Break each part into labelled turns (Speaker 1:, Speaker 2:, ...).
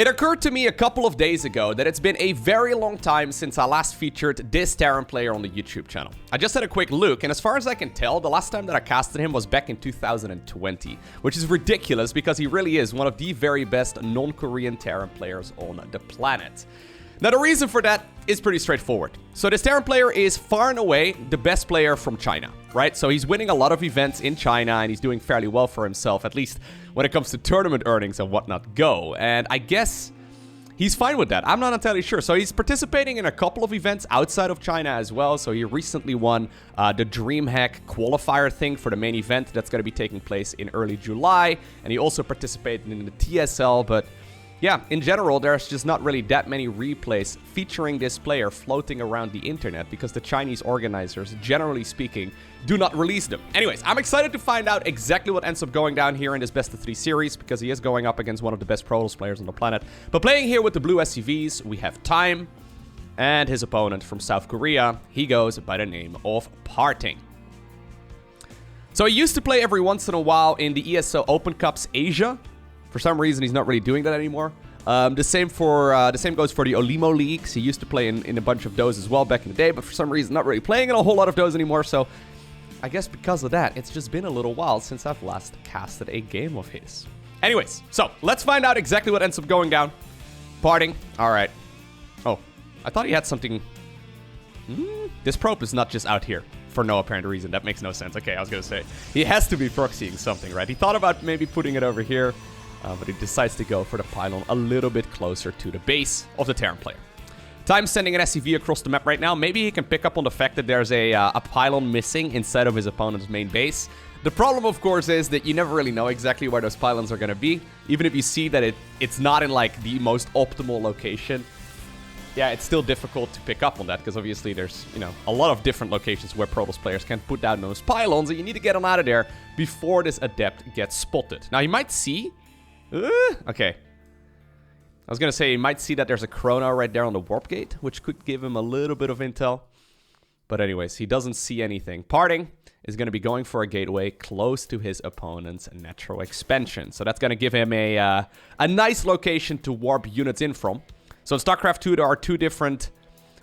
Speaker 1: It occurred to me a couple of days ago that it's been a very long time since I last featured this Terran player on the YouTube channel. I just had a quick look, and as far as I can tell, the last time that I casted him was back in 2020, which is ridiculous because he really is one of the very best non-Korean Terran players on the planet. Now, the reason for that is pretty straightforward. So this Terran player is far and away the best player from China, right? So he's winning a lot of events in China, and he's doing fairly well for himself, at least when it comes to tournament earnings and whatnot go. And I guess he's fine with that. I'm not entirely sure. So he's participating in a couple of events outside of China as well. So he recently won the DreamHack qualifier thing for the main event that's going to be taking place in early July. And he also participated in the TSL, but yeah, in general, there's just not really that many replays featuring this player floating around the internet because the Chinese organizers, generally speaking, do not release them. Anyways, I'm excited to find out exactly what ends up going down here in this best of 3 series because he is going up against one of the best Protoss players on the planet. But playing here with the blue SCVs, we have Time and his opponent from South Korea. He goes by the name of PartinG. So he used to play every once in a while in the ESL Open Cups Asia. For some reason, he's not really doing that anymore. The same goes for the Olimo Leagues. He used to play in a bunch of those as well back in the day, but for some reason, not really playing in a whole lot of those anymore. So I guess because of that, it's just been a little while since I've last casted a game of his. Anyways, so let's find out exactly what ends up going down. PartinG. All right. Oh, I thought he had something. This probe is not just out here for no apparent reason. That makes no sense. Okay, I was going to say, he has to be proxying something, right? He thought about maybe putting it over here. But he decides to go for the pylon a little bit closer to the base of the Terran player. Time's sending an SCV across the map right now. Maybe he can pick up on the fact that there's a pylon missing inside of his opponent's main base. The problem, of course, is that you never really know exactly where those pylons are going to be. Even if you see that it's not in, like, the most optimal location. Yeah, it's still difficult to pick up on that because obviously there's, you know, a lot of different locations where Protoss players can put down those pylons, and you need to get them out of there before this adept gets spotted. Now, you might see... okay. I was going to say, you might see that there's a chrono right there on the warp gate, which could give him a little bit of intel. But anyways, he doesn't see anything. PartinG is going to be going for a gateway close to his opponent's natural expansion. So that's going to give him a nice location to warp units in from. So in StarCraft 2, there are 2 different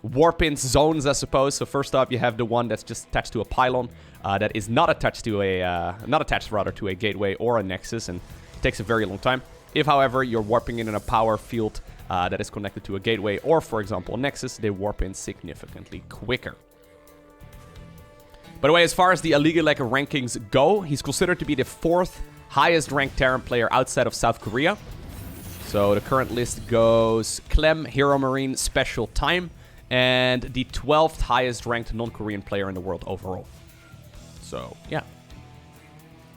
Speaker 1: warp-in zones, I suppose. So first off, you have the one that's just attached to a pylon that is not attached to to a gateway or a nexus, and it takes a very long time. If, however, you're warping in a power field that is connected to a gateway or, for example, a nexus, they warp in significantly quicker. By the way, as far as the Illegal Leg rankings go, he's considered to be the 4th highest ranked Terran player outside of South Korea. So the current list goes Clem, Hero Marine, Special Time, and the 12th highest ranked non-Korean player in the world overall. So, yeah.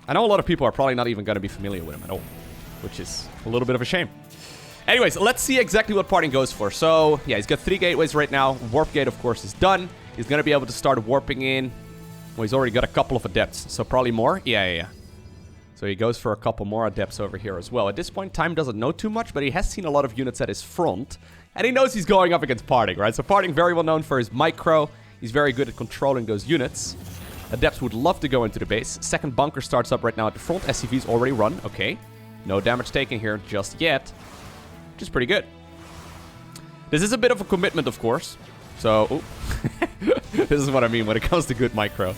Speaker 1: I know a lot of people are probably not even going to be familiar with him at all, which is a little bit of a shame. Anyways, let's see exactly what PartinG goes for. So, yeah, he's got 3 gateways right now. Warp gate, of course, is done. He's going to be able to start warping in. Well, he's already got a couple of adepts, so probably more. Yeah. So he goes for a couple more adepts over here as well. At this point, Time doesn't know too much, but he has seen a lot of units at his front. And he knows he's going up against PartinG, right? So PartinG, very well known for his micro. He's very good at controlling those units. Adepts would love to go into the base. Second bunker starts up right now at the front. SCV's already run. Okay. No damage taken here just yet. Which is pretty good. This is a bit of a commitment, of course. So, this is what I mean when it comes to good micro.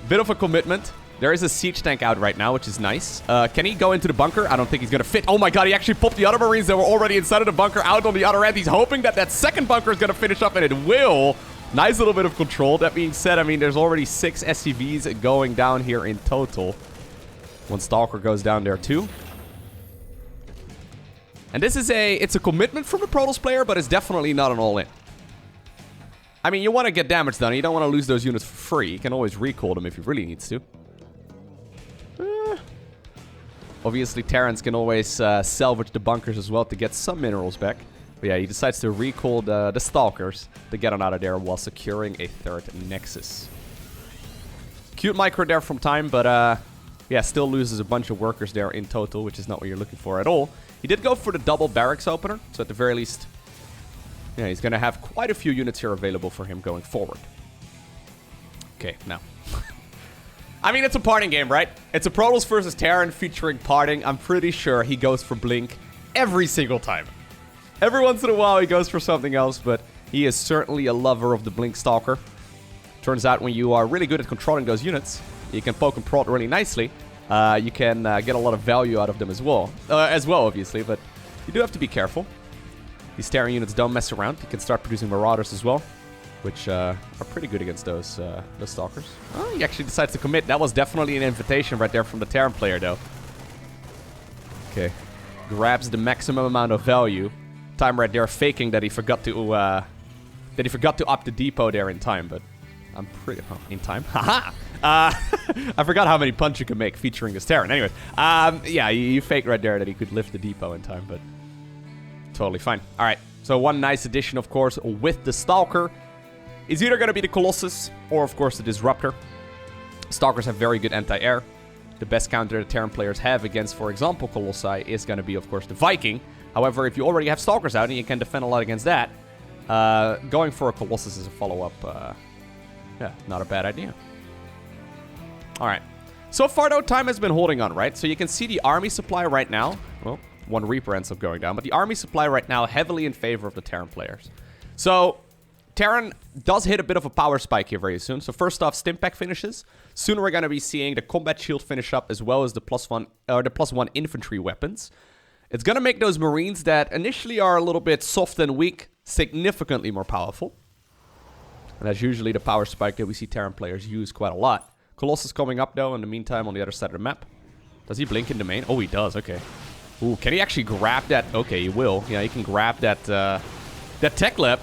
Speaker 1: Bit of a commitment. There is a siege tank out right now, which is nice. Can he go into the bunker? I don't think he's going to fit. Oh my god, he actually popped the other Marines that were already inside of the bunker out on the other end. He's hoping that that second bunker is going to finish up, and it will. Nice little bit of control. That being said, I mean, there's already 6 SCVs going down here in total. One Stalker goes down there too. And this is it's a commitment from the Protoss player, but it's definitely not an all-in. I mean, you want to get damage done. You don't want to lose those units for free. You can always recall them if you really needs to. Obviously, Terrans can always salvage the bunkers as well to get some minerals back. But yeah, he decides to recall the Stalkers to get on out of there while securing a 3rd Nexus. Cute micro there from Time, but yeah, still loses a bunch of workers there in total, which is not what you're looking for at all. He did go for the double barracks opener, so at the very least, yeah, he's going to have quite a few units here available for him going forward. Okay, now. I mean, it's a PartinG game, right? It's a Protoss versus Terran featuring PartinG. I'm pretty sure he goes for Blink. every single time. Every once in a while he goes for something else, but he is certainly a lover of the Blink Stalker. Turns out when you are really good at controlling those units, you can poke and prod really nicely. You can get a lot of value out of them as well, obviously, but you do have to be careful. These Terran units don't mess around. You can start producing Marauders as well, which are pretty good against those Stalkers. Oh, he actually decides to commit. That was definitely an invitation right there from the Terran player, though. Okay. Grabs the maximum amount of value. Time right there, faking that he forgot to up the depot there in time, but I'm pretty... Oh, in time? Haha! I forgot how many punts you can make featuring this Terran. Anyways, yeah, you faked right there that he could lift the depot in time, but totally fine. All right, so one nice addition, of course, with the Stalker is either going to be the Colossus or, of course, the Disruptor. Stalkers have very good anti-air. The best counter the Terran players have against, for example, Colossi is going to be, of course, the Viking. However, if you already have Stalkers out and you can defend a lot against that, going for a Colossus as a follow-up, yeah, not a bad idea. All right. So far, though, time has been holding on, right? So you can see the army supply right now. Well, one Reaper ends up going down, but the army supply right now heavily in favor of the Terran players. So Terran does hit a bit of a power spike here very soon. So first off, Stimpack finishes. Soon we're going to be seeing the combat shield finish up as well as the +1 infantry weapons. It's going to make those Marines that initially are a little bit soft and weak significantly more powerful. And that's usually the power spike that we see Terran players use quite a lot. Colossus coming up, though, in the meantime on the other side of the map. Does he blink in the main? Oh, he does. Okay. Ooh, can he actually grab that? Okay, he will. Yeah, he can grab that that tech lab.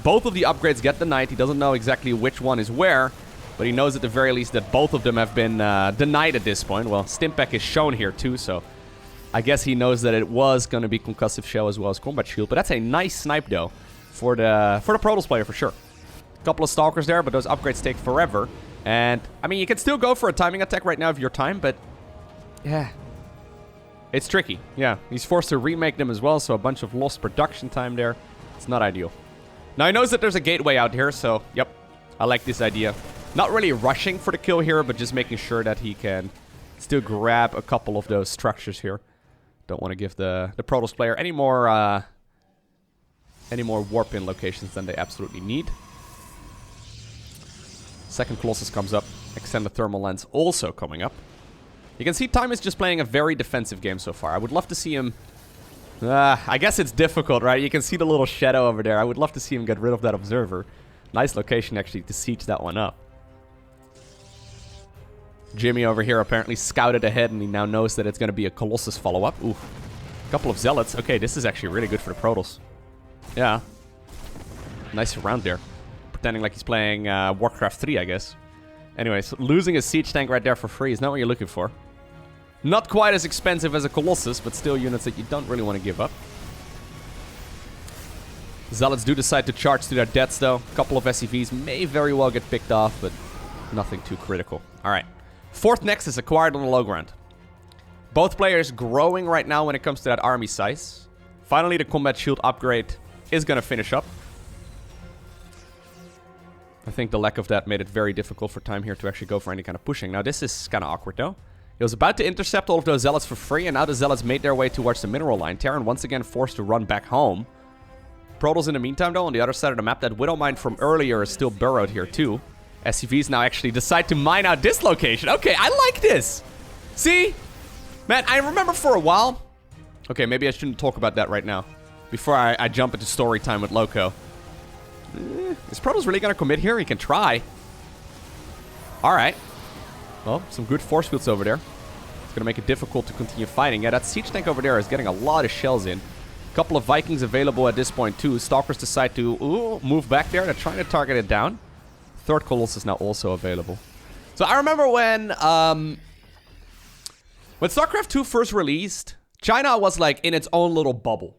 Speaker 1: Both of the upgrades get denied. He doesn't know exactly which one is where, but he knows at the very least that both of them have been denied at this point. Well, Stimpack is shown here, too, so I guess he knows that it was going to be Concussive Shell as well as Combat Shield. But that's a nice snipe, though, for the Protoss player, for sure. A couple of Stalkers there, but those upgrades take forever. And, I mean, you can still go for a timing attack right now if your time, but yeah, it's tricky. Yeah, he's forced to remake them as well, so a bunch of lost production time there. It's not ideal. Now, he knows that there's a gateway out here, so, yep, I like this idea. Not really rushing for the kill here, but just making sure that he can still grab a couple of those structures here. Don't want to give the Protoss player any more warp in locations than they absolutely need. Second Colossus comes up. Extended Thermal Lens also coming up. You can see Time is just playing a very defensive game so far. I would love to see him... I guess it's difficult, right? You can see the little shadow over there. I would love to see him get rid of that Observer. Nice location, actually, to siege that one up. Jimmy over here apparently scouted ahead, and he now knows that it's going to be a Colossus follow-up. Ooh. A couple of Zealots. Okay, this is actually really good for the Protoss. Yeah. Nice round there. Pretending like he's playing Warcraft 3, I guess. Anyways, losing a siege tank right there for free is not what you're looking for. Not quite as expensive as a Colossus, but still units that you don't really want to give up. Zealots do decide to charge to their deaths, though. A couple of SCVs may very well get picked off, but nothing too critical. All right. Fourth Nexus acquired on the low ground. Both players growing right now when it comes to that army size. Finally, the Combat Shield upgrade is going to finish up. I think the lack of that made it very difficult for Time here to actually go for any kind of pushing. Now, this is kind of awkward, though. He was about to intercept all of those Zealots for free, and now the Zealots made their way towards the mineral line. Terran once again forced to run back home. Protoss in the meantime, though, on the other side of the map, that Widow Mine from earlier is still burrowed here, too. SCVs now actually decide to mine out this location. Okay, I like this. See? Man, I remember for a while... Okay, maybe I shouldn't talk about that right now. Before I jump into story time with Lowko. Is Protoss really going to commit here? He can try. Alright. Well, some good force fields over there. It's going to make it difficult to continue fighting. Yeah, that siege tank over there is getting a lot of shells in. A couple of Vikings available at this point, too. Stalkers decide to move back there. They're trying to target it down. Third Colossus is now also available. So I remember when StarCraft 2 first released, China was like in its own little bubble.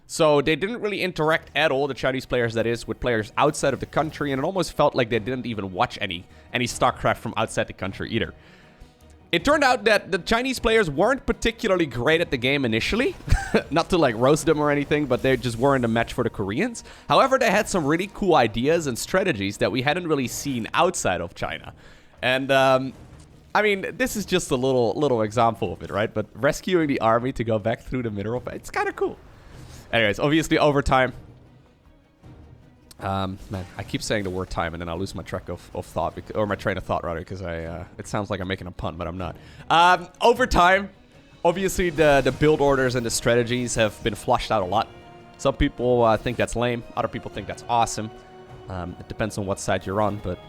Speaker 1: So they didn't really interact at all, the Chinese players that is, with players outside of the country, and it almost felt like they didn't even watch any StarCraft from outside the country either. It turned out that the Chinese players weren't particularly great at the game initially. Not to like roast them or anything, but they just weren't a match for the Koreans. However, they had some really cool ideas and strategies that we hadn't really seen outside of China. And I mean, this is just a little example of it, right? But rescuing the army to go back through the mineral, it's kind of cool. Anyways, obviously overtime. Man, I keep saying the word time and then I lose my track of thought, or my train of thought rather, because it sounds like I'm making a pun, but I'm not. Overtime, obviously the build orders and the strategies have been flushed out a lot. Some people think that's lame, other people think that's awesome. It depends on what side you're on, but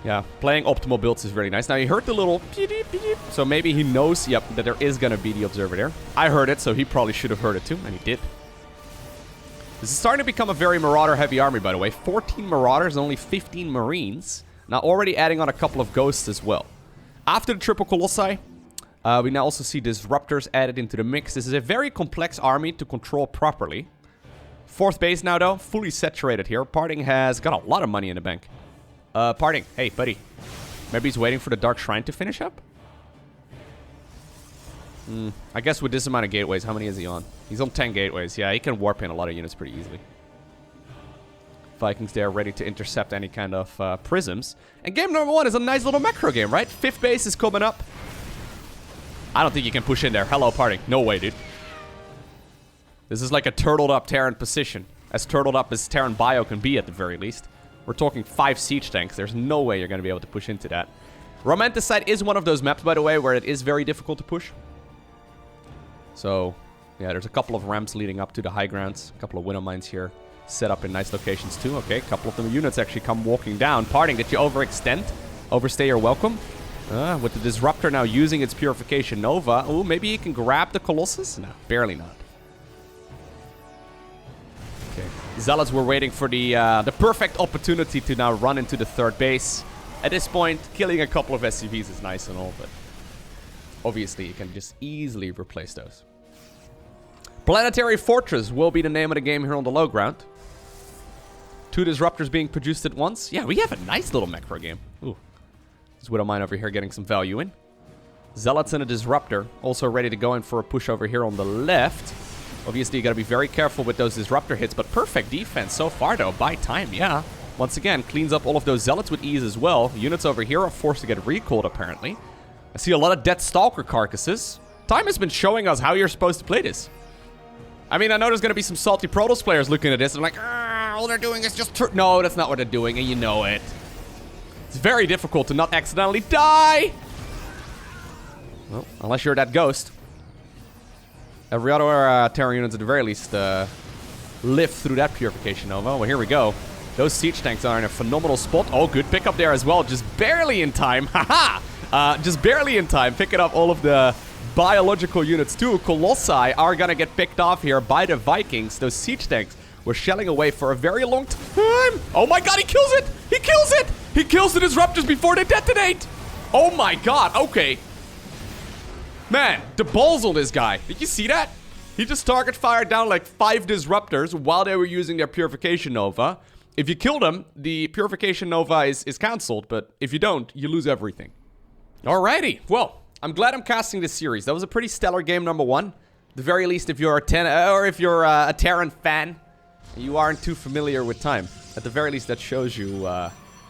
Speaker 1: yeah, playing optimal builds is really nice. Now, you heard the little beep, beep, beep. So maybe he knows, yep, that there is going to be the observer there. I heard it, so he probably should have heard it too, and he did. This is starting to become a very Marauder-heavy army, by the way. 14 Marauders and only 15 Marines. Now, already adding on a couple of Ghosts as well. After the triple Colossi, we now also see Disruptors added into the mix. This is a very complex army to control properly. Fourth base now, though, fully saturated here. PartinG has got a lot of money in the bank. PartinG, hey, buddy. Maybe he's waiting for the Dark Shrine to finish up? I guess with this amount of gateways, how many is he on? He's on 10 gateways. Yeah, he can warp in a lot of units pretty easily. Vikings there ready to intercept any kind of prisms. And game number 1 is a nice little macro game, right? 5th base is coming up. I don't think you can push in there. Hello, PartinG. No way, dude. This is like a turtled up Terran position. As turtled up as Terran bio can be at the very least. We're talking 5 siege tanks. There's no way you're going to be able to push into that. Romanticide is one of those maps, by the way, where it is very difficult to push. So, yeah, there's a couple of ramps leading up to the high grounds. A couple of winnow mines here set up in nice locations too. Okay, a couple of the units actually come walking down. PartinG, did you overextend? Overstay your welcome? With the Disruptor now using its Purification Nova. Ooh, maybe he can grab the Colossus? No, barely not. Okay. Zealots were waiting for the perfect opportunity to now run into the 3rd base. At this point, killing a couple of SCVs is nice and all, but obviously you can just easily replace those. Planetary Fortress will be the name of the game here on the low ground. 2 Disruptors being produced at once. Yeah, we have a nice little macro game. Ooh. This Widow Mine over here getting some value in. Zealots and a Disruptor also ready to go in for a push over here on the left. Obviously, you got to be very careful with those Disruptor hits, but perfect defense so far, though. By time, yeah. Once again, cleans up all of those Zealots with ease as well. Units over here are forced to get recalled, apparently. I see a lot of dead Stalker carcasses. Time has been showing us how you're supposed to play this. I mean, I know there's going to be some salty Protoss players looking at this and like, all they're doing is just no, that's not what they're doing, and you know it. It's very difficult to not accidentally die. Well, unless you're that ghost. Every other Terran units at the very least live through that Purification Nova. Well, here we go. Those siege tanks are in a phenomenal spot. Oh, good pickup there as well. Just barely in time. Haha! Just barely in time. Picking up all of the biological units too. Colossi are gonna get picked off here by the Vikings. Those siege tanks were shelling away for a very long time. Oh my god, he kills it! He kills it! He kills the Disruptors before they detonate! Oh my god, okay. Man, the balls on this guy. Did you see that? He just target fired down like 5 Disruptors while they were using their Purification Nova. If you kill them, the Purification Nova is cancelled, but if you don't, you lose everything. Alrighty, well, I'm glad I'm casting this series. That was a pretty stellar game number 1. At the very least, if you're a Terran fan, and you aren't too familiar with time. At the very least, that shows you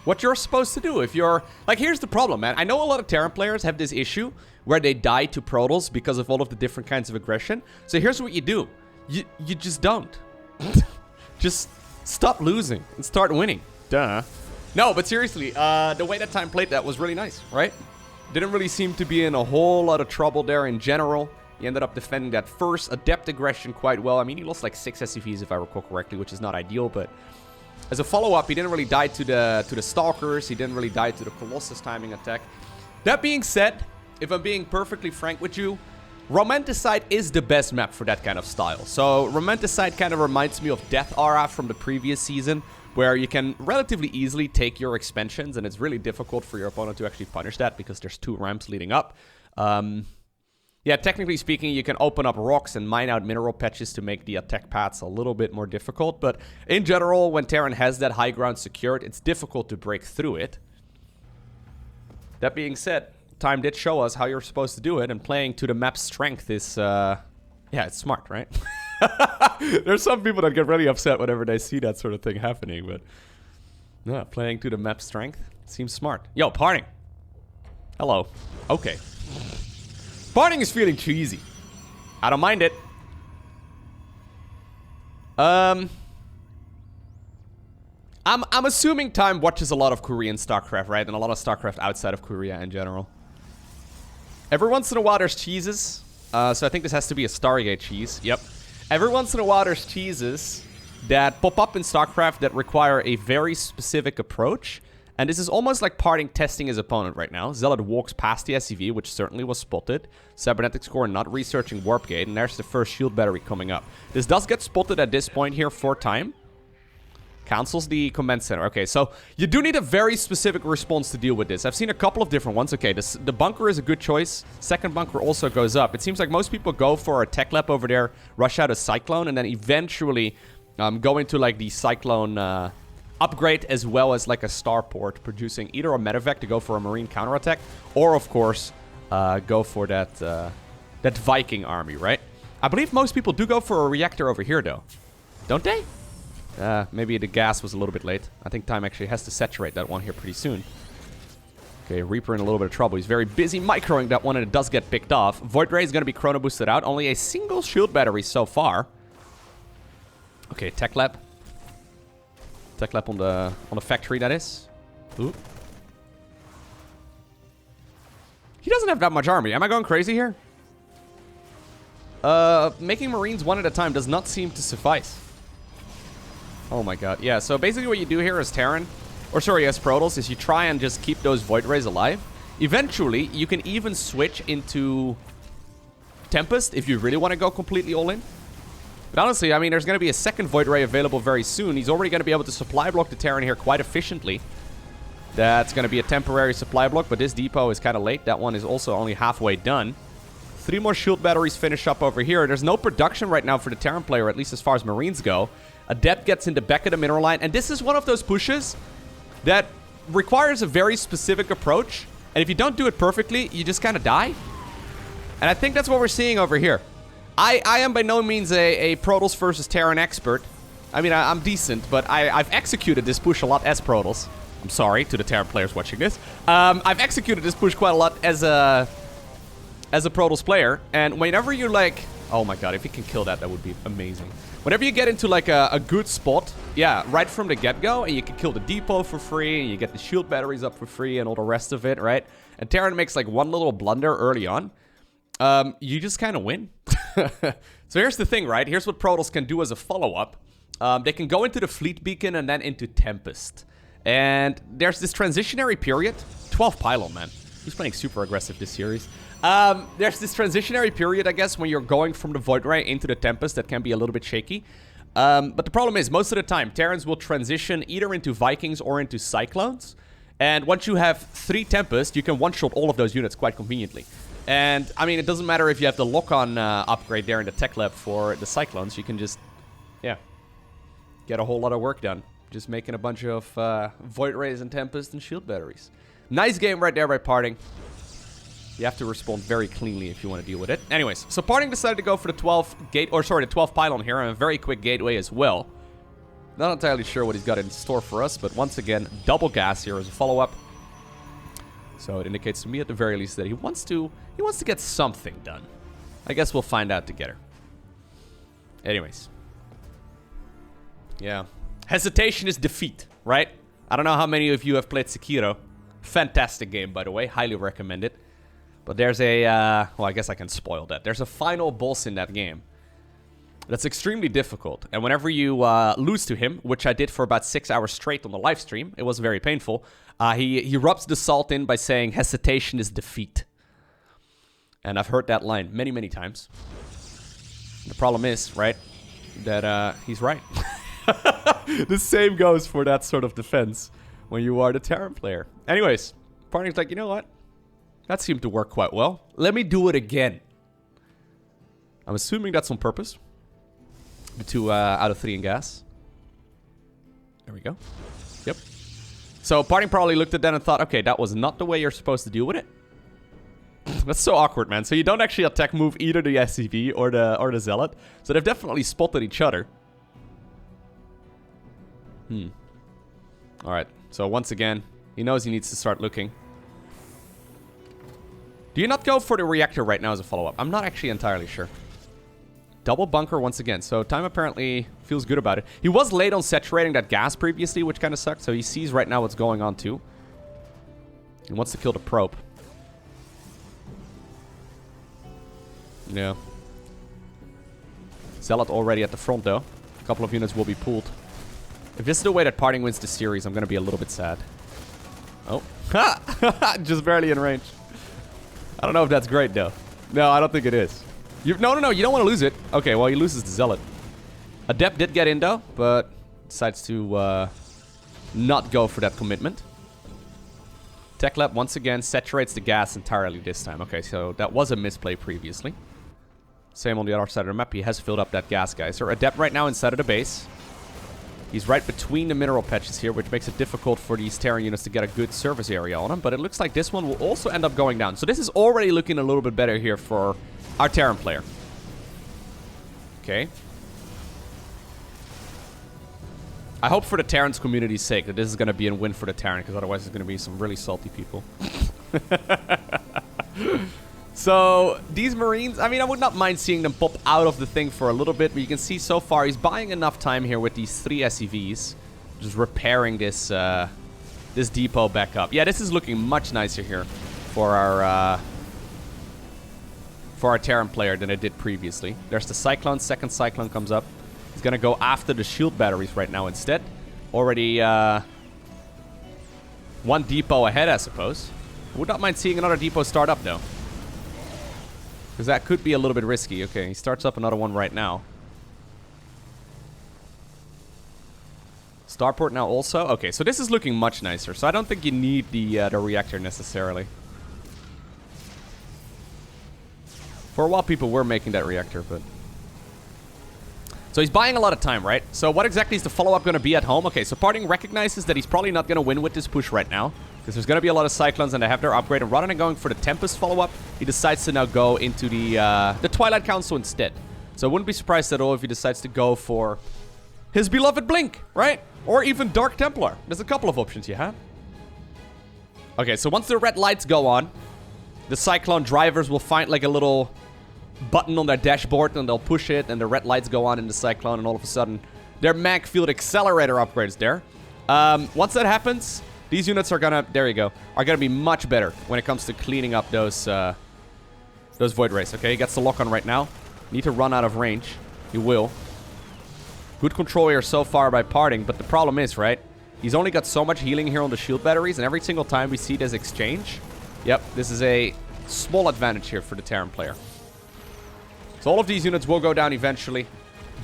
Speaker 1: what you're supposed to do. If you're like, here's the problem, man. I know a lot of Terran players have this issue where they die to Protoss because of all of the different kinds of aggression. So here's what you do. You just don't. Just stop losing and start winning. Duh. No, but seriously, the way that Time played that was really nice, right? Didn't really seem to be in a whole lot of trouble there in general. He ended up defending that first adept aggression quite well. I mean, he lost like 6 SCVs if I recall correctly, which is not ideal, but as a follow-up, he didn't really die to the Stalkers. He didn't really die to the Colossus timing attack. That being said, if I'm being perfectly frank with you, Romanticide is the best map for that kind of style. So Romanticide kind of reminds me of Death Aura from the previous season, where you can relatively easily take your expansions, and it's really difficult for your opponent to actually punish that because there's 2 ramps leading up. Yeah, technically speaking, you can open up rocks and mine out mineral patches to make the attack paths a little bit more difficult, but in general, when Terran has that high ground secured, it's difficult to break through it. That being said, Time did show us how you're supposed to do it, and playing to the map's strength is, yeah, it's smart, right? There's some people that get really upset whenever they see that sort of thing happening, but Yeah, playing to the map strength. Seems smart. Yo, PartinG. Hello. Okay. PartinG is feeling cheesy. I don't mind it. I'm assuming Time watches a lot of Korean StarCraft, right? And a lot of StarCraft outside of Korea in general. Every once in a while there's cheeses. So I think this has to be a Stargate cheese. Yep. Every once in a while there's cheeses that pop up in StarCraft that require a very specific approach. And this is almost like PartinG testing his opponent right now. Zealot walks past the SCV, which certainly was spotted. Cybernetics Core not researching Warp Gate, and there's the first shield battery coming up. This does get spotted at this point here for Time. Cancels the command center. Okay, so you do need a very specific response to deal with this. I've seen a couple of different ones. Okay, the bunker is a good choice. Second bunker also goes up. It seems like most people go for a tech lab over there, rush out a Cyclone, and then eventually go into like the Cyclone upgrade as well as like a starport, producing either a medevac to go for a marine counterattack, or of course go for that that Viking army, right? I believe most people do go for a reactor over here though, don't they? Maybe the gas was a little bit late. I think Time actually has to saturate that one here pretty soon. Okay, Reaper in a little bit of trouble. He's very busy microing that one, and it does get picked off. Void Ray is going to be chrono boosted out. Only a single shield battery so far. Okay, tech lab. Tech lab on the factory, that is. Ooh. He doesn't have that much army. Am I going crazy here? Making Marines one at a time does not seem to suffice. Oh my god. Yeah, so basically what you do here as Terran, or sorry, as Protoss, is you try and just keep those Void Rays alive. Eventually, you can even switch into Tempest if you really want to go completely all in. But honestly, I mean, there's going to be a second Void Ray available very soon. He's already going to be able to supply block the Terran here quite efficiently. That's going to be a temporary supply block, but this depot is kind of late. That one is also only halfway done. 3 more shield batteries finish up over here. There's no production right now for the Terran player, at least as far as Marines go. Adept gets in the back of the mineral line, and this is one of those pushes that requires a very specific approach. And if you don't do it perfectly, you just kind of die. And I think that's what we're seeing over here. I am by no means a Protoss versus Terran expert. I mean, I'm decent, but I've executed this push a lot as Protoss. I'm sorry to the Terran players watching this. I've executed this push quite a lot as a Protoss player. And whenever you're like... Oh my god, if you can kill that, that would be amazing. Whenever you get into like a good spot, yeah, right from the get-go, and you can kill the depot for free, and you get the shield batteries up for free, and all the rest of it, right? And Terran makes like one little blunder early on. You just kind of win. So here's the thing, right? Here's what Protoss can do as a follow-up. They can go into the Fleet Beacon and then into Tempest. And there's this transitionary period. 12 Pylon, man. He's playing super aggressive this series. There's this transitionary period, I guess, when you're going from the Void Ray into the Tempest that can be a little bit shaky. But the problem is, most of the time, Terrans will transition either into Vikings or into Cyclones. And once you have 3 Tempest, you can one-shot all of those units quite conveniently. And, I mean, it doesn't matter if you have the lock-on upgrade there in the tech lab for the Cyclones. You can just, yeah, get a whole lot of work done. Just making a bunch of Void Rays and Tempest and shield batteries. Nice game right there by PartinG. You have to respond very cleanly if you want to deal with it. Anyways, so PartinG decided to go for the 12 pylon here, and a very quick gateway as well. Not entirely sure what he's got in store for us, but once again, double gas here as a follow-up. So it indicates to me at the very least that he wants to get something done. I guess we'll find out together. Anyways. Yeah. Hesitation is defeat, right? I don't know how many of you have played Sekiro. Fantastic game, by the way. Highly recommend it. But there's a, well, I guess I can spoil that. There's a final boss in that game that's extremely difficult. And whenever you lose to him, which I did for about 6 hours straight on the live stream, it was very painful, he rubs the salt in by saying, hesitation is defeat. And I've heard that line many, many times. The problem is, right, that he's right. The same goes for that sort of defense when you are the Terran player. Anyways, PartinG's like, you know what? That seemed to work quite well. Let me do it again. I'm assuming that's on purpose. The 2 out of 3 in gas. There we go. Yep. So PartinG probably looked at that and thought, okay, that was not the way you're supposed to deal with it. That's so awkward, man. So you don't actually attack move either the SCV or the Zealot. So they've definitely spotted each other. Alright. So once again, he knows he needs to start looking. Do you not go for the reactor right now as a follow-up? I'm not actually entirely sure. Double bunker once again. So time apparently feels good about it. He was late on saturating that gas previously, which kind of sucked. So he sees right now what's going on too. He wants to kill the probe. Yeah. Zealot already at the front though. A couple of units will be pulled. If this is the way that PartinG wins the series, I'm going to be a little bit sad. Oh. Ha! Just barely in range. I don't know if that's great though. No, I don't think it is. No, you don't want to lose it. Okay, well, he loses the Zealot. Adept did get in, though, but decides to not go for that commitment. Tech Lab, once again, saturates the gas entirely this time. Okay, so that was a misplay previously. Same on the other side of the map. He has filled up that gas, guys. So Adept right now inside of the base. He's right between the mineral patches here, which makes it difficult for these Terran units to get a good service area on him. But it looks like this one will also end up going down. So this is already looking a little bit better here for our Terran player. Okay. I hope for the Terran's community's sake that this is going to be a win for the Terran, because otherwise there's going to be some really salty people. So, these Marines, I mean, I would not mind seeing them pop out of the thing for a little bit, but you can see so far he's buying enough time here with these 3 SCVs, just repairing this this depot back up. Yeah, this is looking much nicer here for our Terran player than it did previously. There's the Cyclone. Second Cyclone comes up. He's going to go after the shield batteries right now instead. Already 1 depot ahead, I suppose. Would not mind seeing another depot start up, though. Because that could be a little bit risky. Okay, he starts up another one right now. Starport now also. Okay, so this is looking much nicer. So I don't think you need the reactor necessarily. For a while, people were making that reactor, but... So he's buying a lot of time, right? So what exactly is the follow-up going to be at home? Okay, so PartinG recognizes that he's probably not going to win with this push right now, because there's going to be a lot of Cyclones and they have their upgrade. And rather than going for the Tempest follow-up, he decides to now go into the Twilight Council instead. So I wouldn't be surprised at all if he decides to go for his beloved Blink, right? Or even Dark Templar. There's a couple of options you have. Okay, so once the red lights go on, the Cyclone drivers will find like a little button on their dashboard and they'll push it and the red lights go on in the Cyclone and all of a sudden their mag field accelerator upgrades there. Once that happens, these units are gonna, there you go, are gonna be much better when it comes to cleaning up those Void Rays. Okay, he gets the lock on right now. Need to run out of range. He will. Good control here so far by PartinG, but the problem is, right, he's only got so much healing here on the shield batteries, and every single time we see this exchange, yep, this is a small advantage here for the Terran player. So all of these units will go down eventually.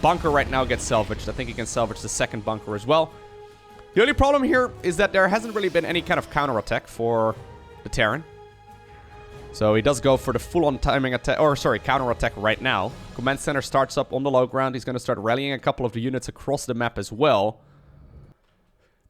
Speaker 1: Bunker right now gets salvaged. I think he can salvage the second bunker as well. The only problem here is that there hasn't really been any kind of counterattack for the Terran. So he does go for the full-on timing attack, or sorry, counterattack right now. Command center starts up on the low ground. He's going to start rallying a couple of the units across the map as well.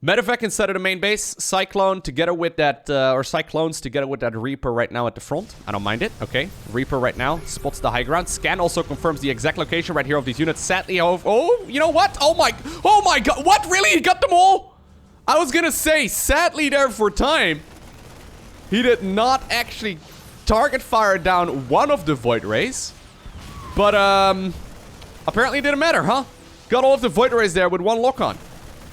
Speaker 1: Medevac inside of the main base. Cyclone together with that, or Cyclones together with that Reaper right now at the front. I don't mind it. Okay. Reaper right now spots the high ground. Scan also confirms the exact location right here of these units. Sadly, oh, you know what? Oh my god. What? Really? He got them all? I was going to say, sadly there for time, he did not actually target fire down one of the Void Rays. But, apparently it didn't matter, huh? Got all of the Void Rays there with 1 lock on.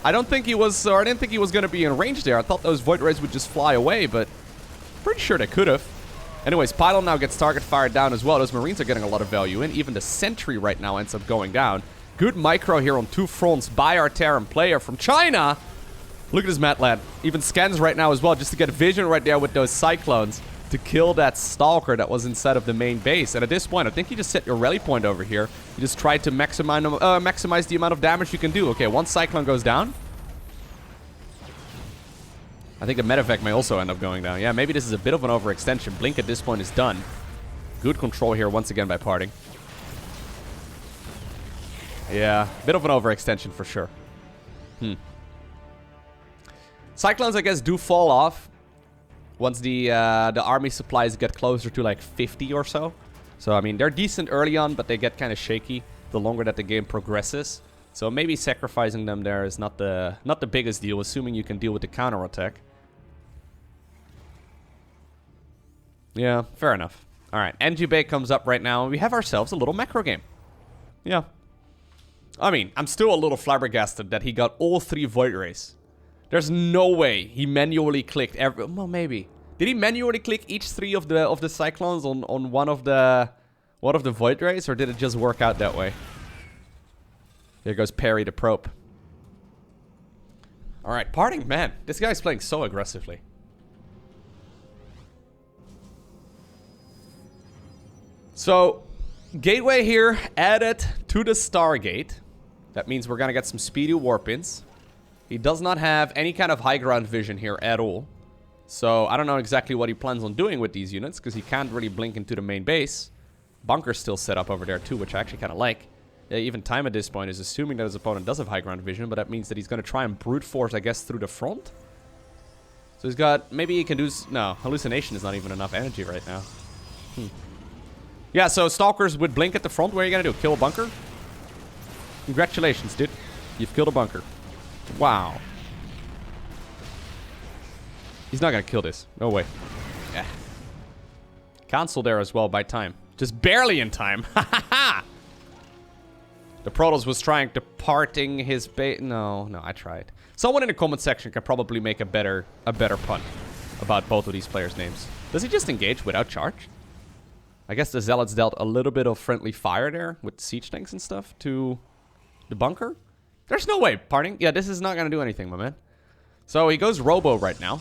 Speaker 1: I don't think he was, or I didn't think he was going to be in range there. I thought those Void Rays would just fly away, but pretty sure they could have. Anyways, Pylon now gets target fired down as well. Those Marines are getting a lot of value in. Even the Sentry right now ends up going down. Good micro here on 2 fronts by our Terran player from China. Look at this Mat Lad. Even scans right now as well, just to get vision right there with those Cyclones to kill that Stalker that was inside of the main base. And at this point, I think you just set your rally point over here. You just try to maximize the amount of damage you can do. Okay, 1 Cyclone goes down. I think the Medevac may also end up going down. Yeah, maybe this is a bit of an overextension. Blink at this point is done. Good control here once again by PartinG. Yeah, bit of an overextension for sure. Cyclones, I guess, do fall off once the army supplies get closer to like 50 or so. So, I mean, they're decent early on, but they get kind of shaky the longer that the game progresses. So maybe sacrificing them there is not the biggest deal, assuming you can deal with the counterattack. Yeah, fair enough. Alright, NG Bay comes up right now, and we have ourselves a little macro game. Yeah. I mean, I'm still a little flabbergasted that he got all 3 Void Rays. There's no way he manually clicked every... Well, maybe. Did he manually click each 3 of the Cyclones on one of the Void Rays, or did it just work out that way? Here goes Perry the Probe. Alright, PartinG, man. This guy's playing so aggressively. So, Gateway here added to the Stargate. That means we're gonna get some speedy warp-ins. He does not have any kind of high ground vision here at all. So, I don't know exactly what he plans on doing with these units, because he can't really blink into the main base. Bunker's still set up over there too, which I actually kind of like. Even Time at this point is assuming that his opponent does have high ground vision, but that means that he's going to try and brute force, I guess, through the front. So he's got... Maybe he can do... No, Hallucination is not even enough energy right now. Yeah, so Stalkers would blink at the front. What are you going to do? Kill a bunker? Congratulations, dude. You've killed a bunker. Wow. He's not going to kill this. No way. Yeah. Cancel there as well by time. Just barely in time. Ha ha ha! The Protoss was trying to PartinG his bait. No, I tried. Someone in the comment section can probably make a better pun about both of these players' names. Does he just engage without charge? I guess the Zealots dealt a little bit of friendly fire there with siege tanks and stuff to the bunker. There's no way, PartinG. Yeah, this is not going to do anything, my man. So he goes Robo right now.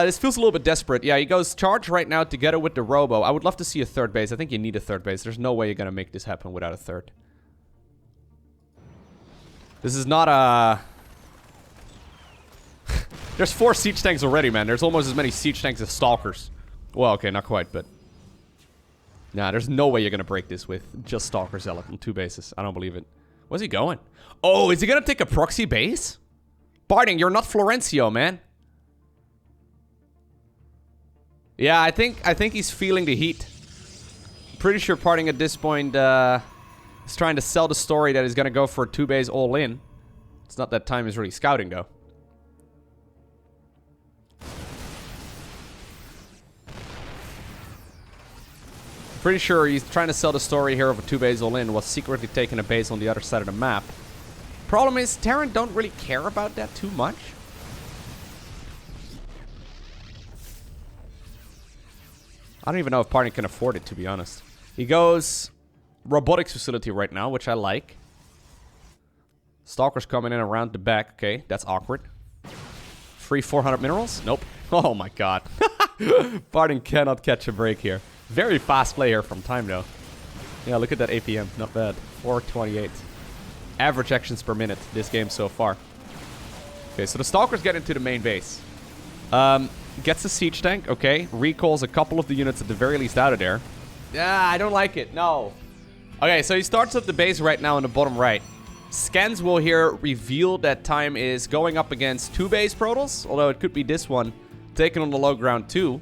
Speaker 1: This feels a little bit desperate. Yeah, he goes charge right now together with the Robo. I would love to see a third base. I think you need a third base. There's no way you're going to make this happen without a third. This is not a... There's 4 siege tanks already, man. There's almost as many siege tanks as Stalkers. Well, okay, not quite, but... Nah, there's no way you're going to break this with just Stalker Zealot on 2 bases. I don't believe it. Where's he going? Oh, is he going to take a proxy base? PartinG, you're not Florencio, man. Yeah, I think he's feeling the heat. Pretty sure PartinG at this point is trying to sell the story that he's going to go for a 2-base all-in. It's not that time is really scouting, though. Pretty sure he's trying to sell the story here of a 2-base all-in, while secretly taking a base on the other side of the map. Problem is, Terran don't really care about that too much. I don't even know if PartinG can afford it, to be honest. He goes robotics facility right now, which I like. Stalkers coming in around the back. Okay, that's awkward. Free 400 minerals? Nope. Oh my god. PartinG cannot catch a break here. Very fast play here from time, though. Yeah, look at that APM. Not bad. 428. Average actions per minute this game so far. Okay, so the Stalkers get into the main base. Gets a siege tank, okay. Recalls a couple of the units at the very least out of there. Yeah, I don't like it, no. Okay, so he starts up the base right now in the bottom right. Scans will here reveal that time is going up against 2-base Protoss, although it could be this one, taken on the low ground too.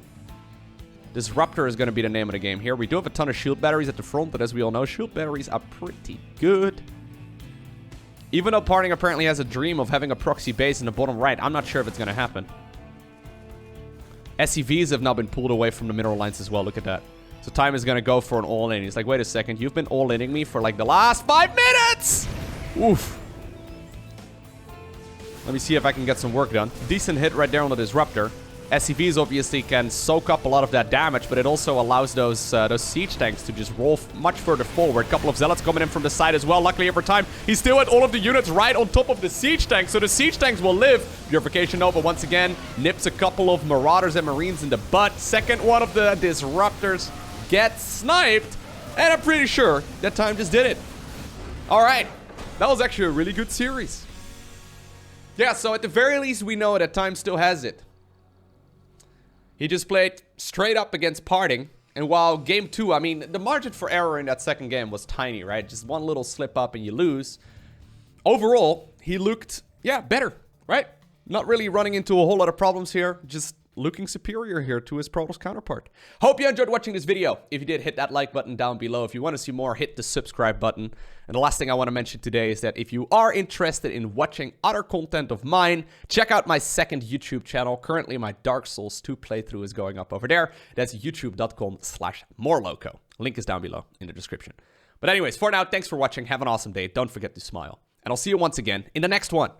Speaker 1: Disruptor is going to be the name of the game here. We do have a ton of shield batteries at the front, but as we all know, shield batteries are pretty good. Even though PartinG apparently has a dream of having a proxy base in the bottom right, I'm not sure if it's going to happen. SCVs have now been pulled away from the mineral lines as well. Look at that. So time is going to go for an all-in. He's like, wait a second. You've been all-inning me for like the last 5 minutes! Oof. Let me see if I can get some work done. Decent hit right there on the Disruptor. SCVs obviously can soak up a lot of that damage, but it also allows those siege tanks to just roll much further forward. A couple of Zealots coming in from the side as well. Luckily, over time, he still had all of the units right on top of the siege tanks, so the siege tanks will live. Purification Nova once again nips a couple of Marauders and Marines in the butt. Second one of the Disruptors gets sniped, and I'm pretty sure that time just did it. All right, that was actually a really good series. Yeah, so at the very least, we know that time still has it. He just played straight up against PartinG. And while game 2, I mean, the margin for error in that second game was tiny, right? Just one little slip up and you lose. Overall, he looked, yeah, better, right? Not really running into a whole lot of problems here. Just looking superior here to his Protoss counterpart. Hope you enjoyed watching this video. If you did, hit that like button down below. If you want to see more, hit the subscribe button. And the last thing I want to mention today is that if you are interested in watching other content of mine, check out my second YouTube channel. Currently, my Dark Souls 2 playthrough is going up over there. That's youtube.com/morelowko. Link is down below in the description. But anyways, for now, thanks for watching. Have an awesome day. Don't forget to smile. And I'll see you once again in the next one.